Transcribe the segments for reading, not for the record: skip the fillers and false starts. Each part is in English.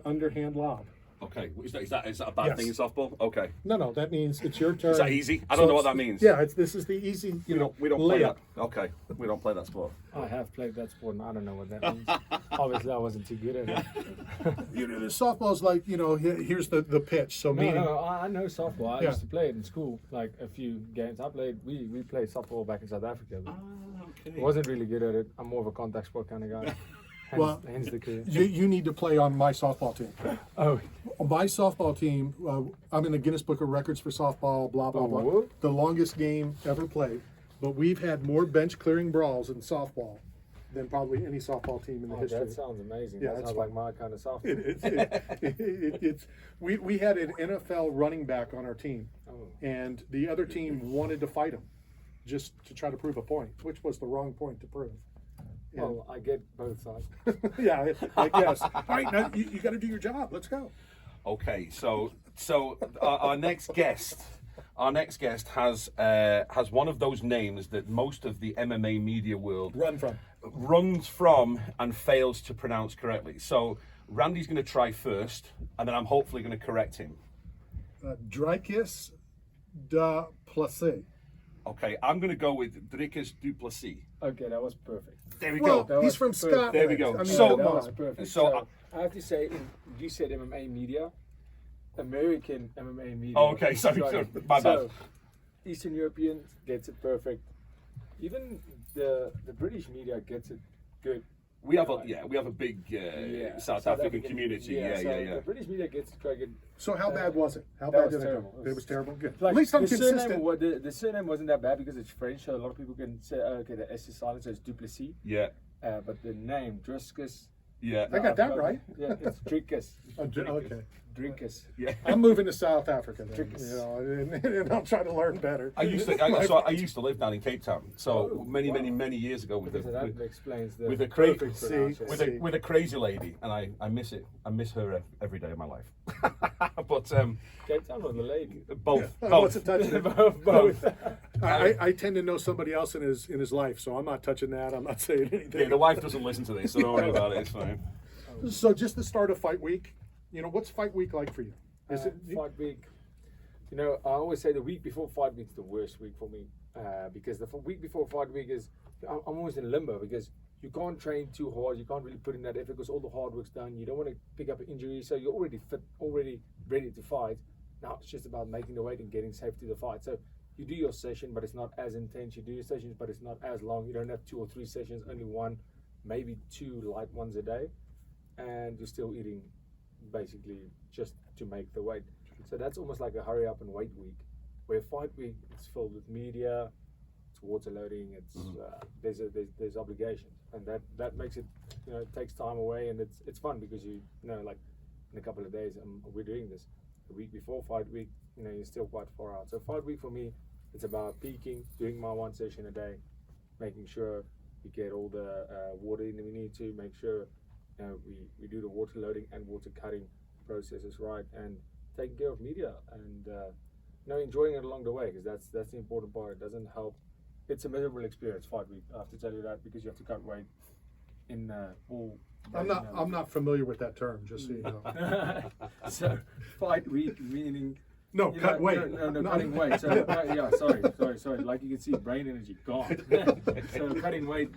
underhand lob. Okay, is that a bad thing in softball? Okay. No, that means it's your turn. Is that easy? I don't know what that means. Yeah, this is the easy. We don't play that. Okay, we don't play that sport. I have played that sport, and I don't know what that means. Obviously, I wasn't too good at it. The softball's like here's the pitch. So No, I know softball. I used to play it in school, like a few games. We played softball back in South Africa. But Okay. I wasn't really good at it. I'm more of a contact sport kind of guy. Hence the career. You need to play on my softball team. Oh, My softball team, I'm in the Guinness Book of Records for softball, blah, blah, blah. what? The longest game ever played. But we've had more bench clearing brawls in softball than probably any softball team in the history. that sounds amazing. Yeah, that that's sounds like my kind of softball. We had an NFL running back on our team, Oh. and the other team wanted to fight him just to try to prove a point, which was the wrong point to prove. Well, I get both sides. Yeah, I guess. All right, now you got to do your job. Let's go. Okay, so our next guest has one of those names that most of the MMA media world runs from and fails to pronounce correctly. So Randy's going to try first, and then I'm hopefully going to correct him. Dricus Du Plessis. Okay, I'm going to go with Dricus Du Plessis. Okay, that was perfect. There we Well, go. he's from perfect. Scotland. There we go. I mean, So- That was perfect. So, I have to say, you said MMA media, American MMA media. Oh, okay, sorry, my bad. So, Eastern European gets it perfect. Even the British media gets it good. we have a big South African community. The British media gets it quite good. So how bad was it? How that bad was did it terrible. go? It was terrible. Good. Like, At least I'm the consistent. the surname wasn't that bad because it's French, so a lot of people can say, oh, okay, the S is silent, so it's Du Plessis. Yeah, But the name, Dricus. yeah. I got that right. Yeah, it's Dricus. Okay. Dricus. Yeah. I'm moving to South Africa then, Dricus. and I'll try to learn better. I used to live down in Cape Town. So many years ago with So that explains the with a perfect crazy pronunciation. with a crazy lady, and I miss it. I miss her every day of my life. But Cape Town or the lake? both. I wasn't touching it. Both. I tend to know somebody else in his life, so I'm not touching that. I'm not saying anything. Yeah, the wife doesn't listen to this, so don't worry about it. It's fine. So just the start of fight week. What's fight week like for you? Is it Fight week. I always say the week before fight week is the worst week for me because the week before fight week is I'm always in limbo because you can't train too hard, you can't really put in that effort because all the hard work's done. You don't want to pick up an injury, so you're already fit, already ready to fight. Now it's just about making the weight and getting safe to the fight. So you do your session, but it's not as intense. You do your sessions, but it's not as long. You don't have 2 or 3 sessions, only 1, maybe 2 light ones a day, and you're still eating basically just to make the weight. So that's almost like a hurry up and wait week, where fight week it's filled with media, it's water loading, it's there's obligations, and that makes it it takes time away, and it's fun because like in a couple of days we're doing this. The week before fight week, you're still quite far out. So fight week for me, it's about peaking, doing my 1 session a day, making sure we get all the water in that we need to, make sure we do the water loading and water cutting processes right, and taking care of media and enjoying it along the way, because that's the important part. It doesn't help. It's a miserable experience fight week. I have to tell you that, because you have to cut weight in all. I'm not familiar with that term, just so you know. So fight week meaning Cut weight. No, cutting weight. So sorry. Like you can see, brain energy gone. So cutting weight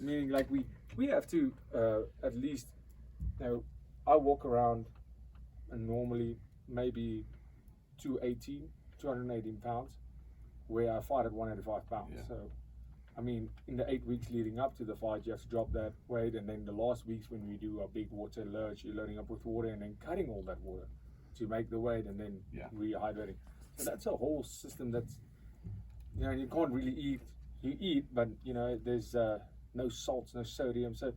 meaning like we have to at least. I walk around and normally maybe 218 pounds, where I fight at 185 pounds. Yeah. So, I mean, in the 8 weeks leading up to the fight, you have to drop that weight, and then the last weeks when we do a big water load, you're loading up with water and then cutting all that water to make the weight, and then rehydrating. So that's a whole system that's, you can't really eat. You eat, but there's no salts, no sodium. So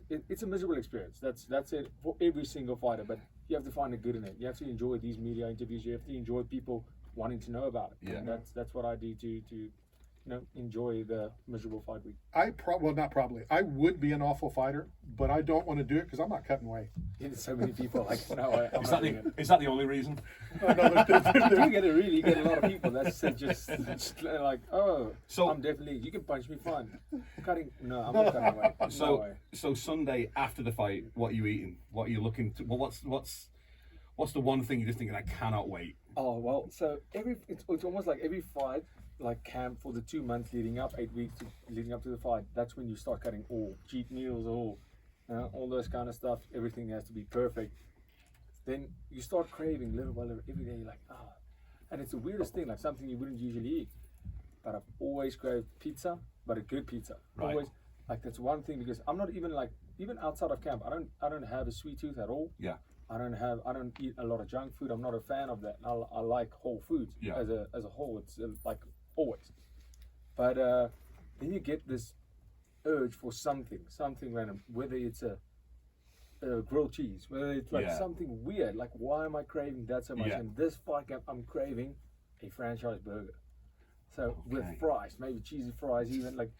it's a miserable experience. That's it for every single fighter. But you have to find the good in it. You have to enjoy these media interviews. You have to enjoy people wanting to know about it. Yeah. And that's what I do to enjoy the miserable fight week. I would be an awful fighter, but I don't want to do it because I'm not cutting weight. There's so many people like, no, I'm Is not that doing it. is that the only reason? No, You get it really. You get a lot of people that's just like, oh, So- I'm definitely. You can punch me, fine. Cutting? No, I'm not cutting weight. No So way. so Sunday after the fight, what are you eating? What are you looking to? Well, what's the one thing you're just thinking I cannot wait? Oh well, so it's almost like every fight, like camp for the 2 months leading up, 8 weeks leading up to the fight. That's when you start cutting all cheat meals, all those kind of stuff. Everything has to be perfect. Then you start craving little by little every day. You're like, and it's the weirdest thing, like something you wouldn't usually eat. But I've always craved pizza, but a good pizza. Right. Always, like that's one thing because I'm not even like even outside of camp. I don't have a sweet tooth at all. Yeah. I don't eat a lot of junk food. I'm not a fan of that. I like whole foods Yeah. as a whole. It's like always. But then you get this urge for something random, whether it's a grilled cheese, whether it's like Yeah. something weird. Like why am I craving that so much? Yeah. And this fight camp, I'm craving a franchise burger. So with Okay. fries, maybe cheesy fries, even like.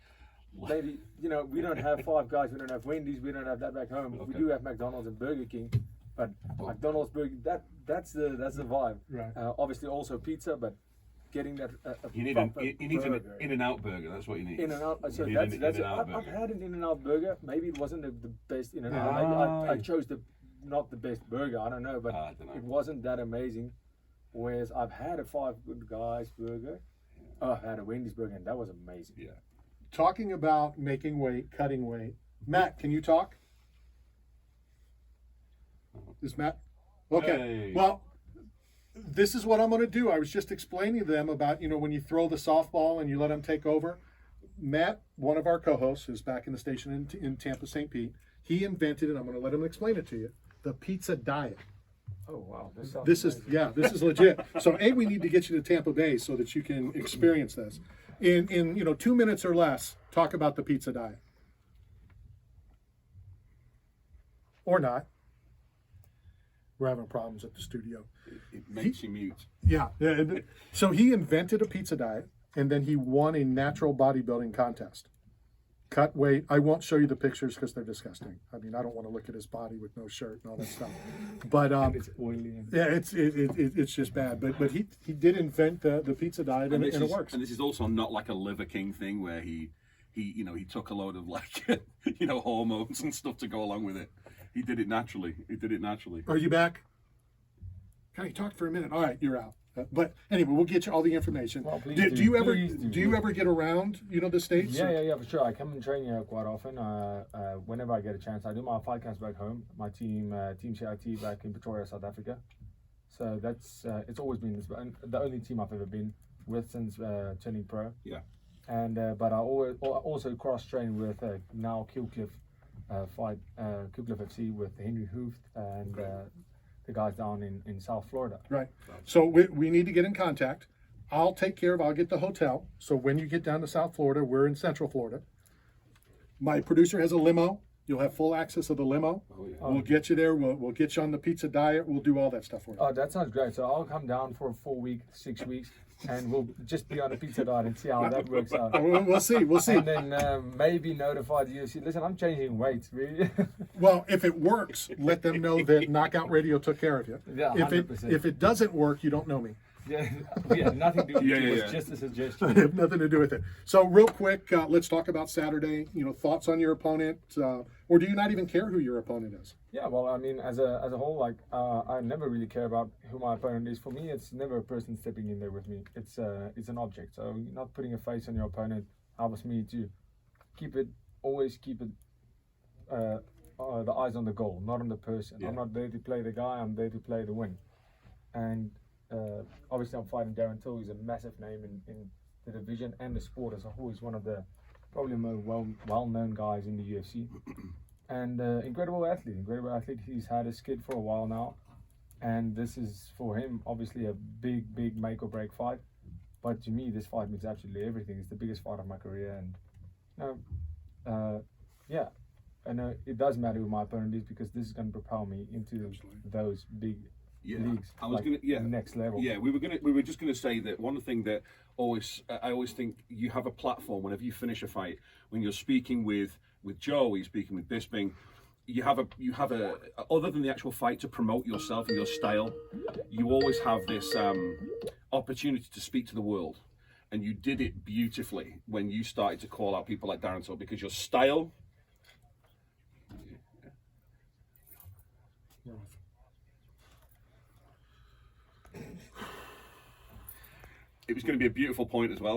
Maybe we don't have Five Guys, we don't have Wendy's, we don't have that back home. We Okay. do have McDonald's and Burger King, but McDonald's burger that's the vibe. Right. Obviously also pizza, but getting that You need proper an burger. In-N-Out burger. That's what you need. In-N-Out. So You need that's an it. In-N-Out I've burger. had an In-N-Out burger. Maybe it wasn't the best In-N-Out. Ah. Maybe I chose not the best burger. I don't know, but I don't know. it wasn't that amazing. Whereas I've had a Five Good Guys burger. Oh, I've had a Wendy's burger, and that was amazing. Yeah. Talking about making weight, cutting weight. Matt, can you talk? Is Matt? Okay. Hey. Well, this is what I'm going to do. I was just explaining to them about, when you throw the softball and you let them take over. Matt, one of our co-hosts, who's back in the station in Tampa, St. Pete, he invented, and I'm going to let him explain it to you, the pizza diet. Oh wow, This is legit. So we need to get you to Tampa Bay so that you can experience this. In 2 minutes or less, talk about the pizza diet. Or not. We're having problems at the studio. It makes you mute. Yeah. So he invented a pizza diet, and then he won a natural bodybuilding contest. Cut weight. I won't show you the pictures because they're disgusting. I mean, I don't want to look at his body with no shirt and all that stuff. But it's oily. yeah, it's just bad. But he did invent the pizza diet, and it works. And this is also not like a Liver King thing where he took a load of like hormones and stuff to go along with it. He did it naturally. Are you back? Can you talk for a minute? All right, you're out. But anyway, we'll get you all the information. Well, please do do. you ever Please do. do you ever get around the states? Yeah, for sure. I come and train here quite often. Whenever I get a chance, I do my podcast back home. My team, Team CIT, back in Pretoria, South Africa. So that's it's always been the only team I've ever been with since turning pro. Yeah. And but I also cross train with now Killcliff Killcliff FC with Henry Hooft and the guys down in South Florida. Right. So we need to get in contact. I'll get the hotel. So when you get down to South Florida, we're in Central Florida. My producer has a limo. You'll have full access of the limo. Oh, yeah. We'll get you there. We'll get you on the pizza diet. We'll do all that stuff for you. Oh, that sounds great. So I'll come down for a 4 week, 6 weeks, and we'll just be on a pizza diet and see how that works out. We'll see. And then maybe notify the UFC. Listen, I'm changing weight, really. Well, if it works, let them know that Knockout Radio took care of you. Yeah, If 100%. if it doesn't work, you don't know me. Yeah, nothing to do with Yeah, it. yeah, It yeah. was just a I suggestion. have nothing to do with it. So real quick, let's talk about Saturday. Thoughts on your opponent, or do you not even care who your opponent is? Yeah, well, I mean, as a whole, like, I never really care about who my opponent is. For me, it's never a person stepping in there with me. It's an object. So not putting a face on your opponent helps me to always keep it the eyes on the goal, not on the person. Yeah. I'm not there to play the guy. I'm there to play the win. And obviously, I'm fighting Darren Till. He's a massive name in the division and the sport as a whole. He's one of the probably more well-known guys in the UFC. And incredible athlete. He's had his kid for a while now, and this is for him obviously a big make or break fight. But to me, this fight means absolutely everything. It's the biggest fight of my career, and it does matter who my opponent is because this is going to propel me into those big leagues. I was like, gonna next level. Yeah, we were just gonna say that one thing that I always think you have a platform whenever you finish a fight. When you're speaking with Joe, you're speaking with Bisping. You have a other than the actual fight to promote yourself and your style. You always have this opportunity to speak to the world, and you did it beautifully when you started to call out people like Darren Till, because your style. It was going to be a beautiful point as well.